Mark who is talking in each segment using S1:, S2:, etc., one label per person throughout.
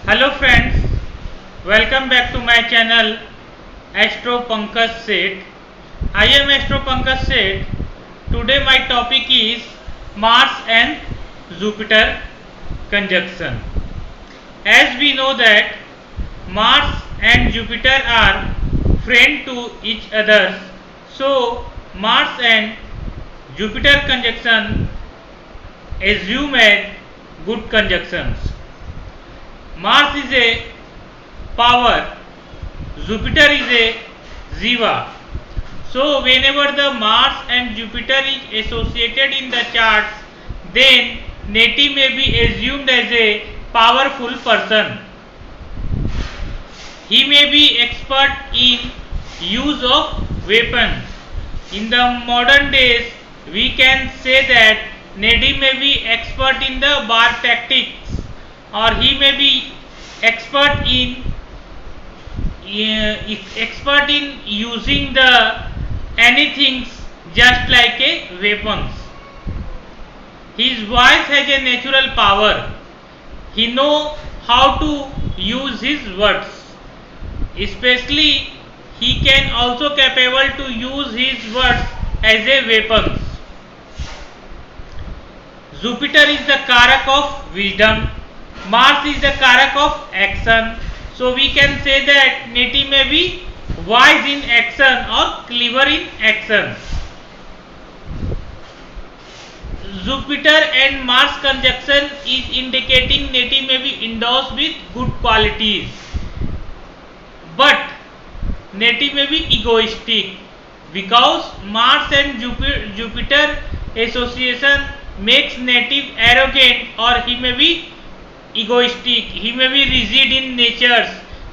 S1: Hello friends, welcome back to my channel Astro Pankaj Seth. I am Astro Pankaj Seth. Today my topic is Mars and Jupiter conjunction. As we know that Mars and Jupiter are friend to each other, so Mars and Jupiter conjunction assume as good conjunctions. Mars is a power, Jupiter is a Jiva. So whenever the Mars and Jupiter is associated in the charts, then native may be assumed as a powerful person. He may be expert in use of weapons. In the modern days, we can say that native may be expert in the war tactics, or he may be expert in using the anything just like a weapons. His voice has a natural power. He know how to use his words. Especially he can also capable to use his words as a weapons. Jupiter is the Karak of wisdom. Mars is the Karak of action. So we can say that native may be wise in action or clever in action. Jupiter and Mars conjunction is indicating native may be endowed with good qualities. But native may be egoistic because Mars and Jupiter association makes native arrogant, or he may be egoistic, he may be rigid in nature.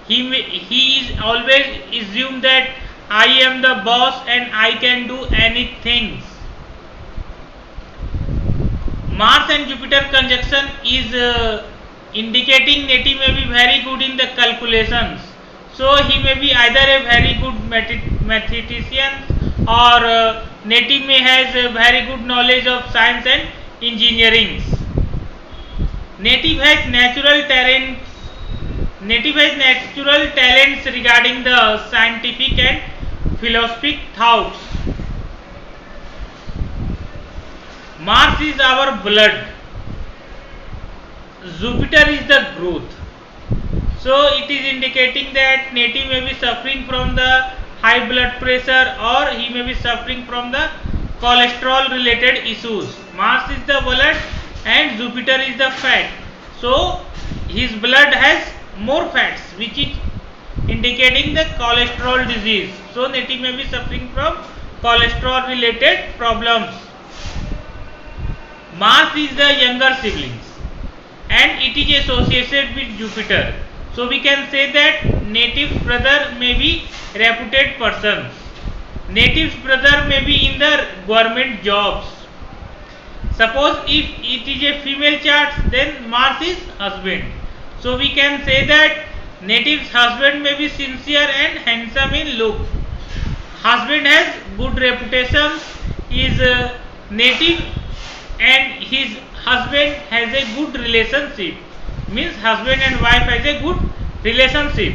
S1: He is always assume that I am the boss and I can do anything. Mars and Jupiter conjunction is indicating native may be very good in the calculations. So he may be either a very good mathematician, or native may has a very good knowledge of science and engineering. Native has natural talents. Native has natural talents regarding the scientific and philosophic thoughts. Mars is our blood. Jupiter is the growth. So it is indicating that native may be suffering from the high blood pressure, or he may be suffering from the cholesterol related issues. Mars is the blood and Jupiter is the fat. So his blood has more fats, which is indicating the cholesterol disease. So native may be suffering from cholesterol related problems. Mars is the younger siblings and it is associated with Jupiter. So we can say that native's brother may be reputed persons. Native's brother may be in the government jobs. Suppose if it is a female chart, then Mars is husband. So we can say that native's husband may be sincere and handsome in look. Husband has good reputation, is native, and his husband has a good relationship. Means husband and wife has a good relationship.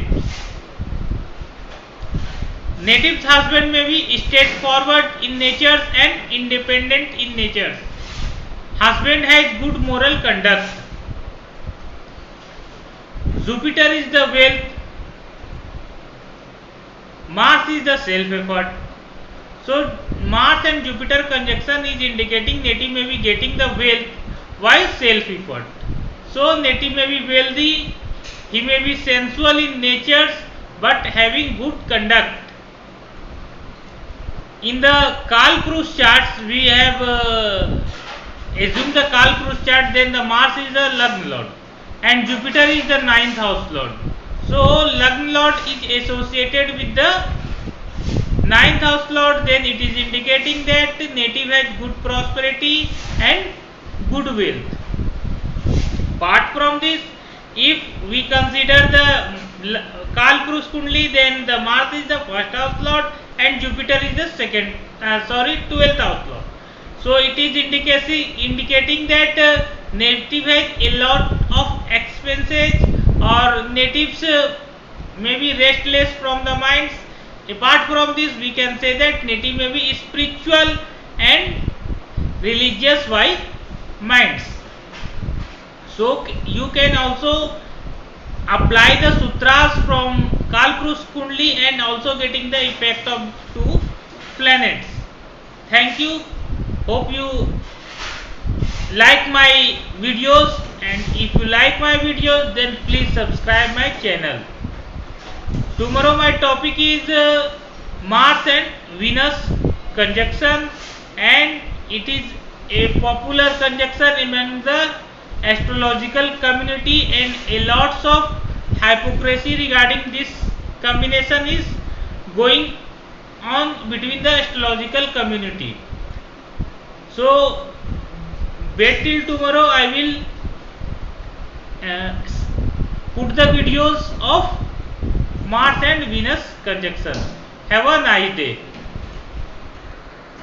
S1: Native's husband may be straightforward in nature and independent in nature. Husband has good moral conduct. Jupiter is the wealth. Mars is the self effort. So Mars and Jupiter conjunction is indicating native may be getting the wealth while self effort. So native may be wealthy, he may be sensual in nature but having good conduct. In the Kalpurus charts, we have assumed the Kalpurus chart, then the Mars is the Lagna Lord and Jupiter is the 9th house Lord. So Lagna Lord is associated with the 9th house Lord, then it is indicating that native has good prosperity and good wealth. Apart from this, if we consider the Kalpurus Kundli, then the Mars is the 1st house Lord and Jupiter is the 12th house Lord. So it is indicating that native has a lot of expenses or natives may be restless from the minds. Apart from this, we can say that native may be spiritual and religious by minds. So you can also apply the sutras from Kalpurus Kundli and also getting the effect of two planets. Thank you. Hope you like my videos, and if you like my videos then please subscribe my channel. Tomorrow my topic is Mars and Venus conjunction, and it is a popular conjunction among the astrological community, and a lots of hypocrisy regarding this combination is going on between the astrological community. So wait till tomorrow, I will put the videos of Mars and Venus conjunction. Have a nice day.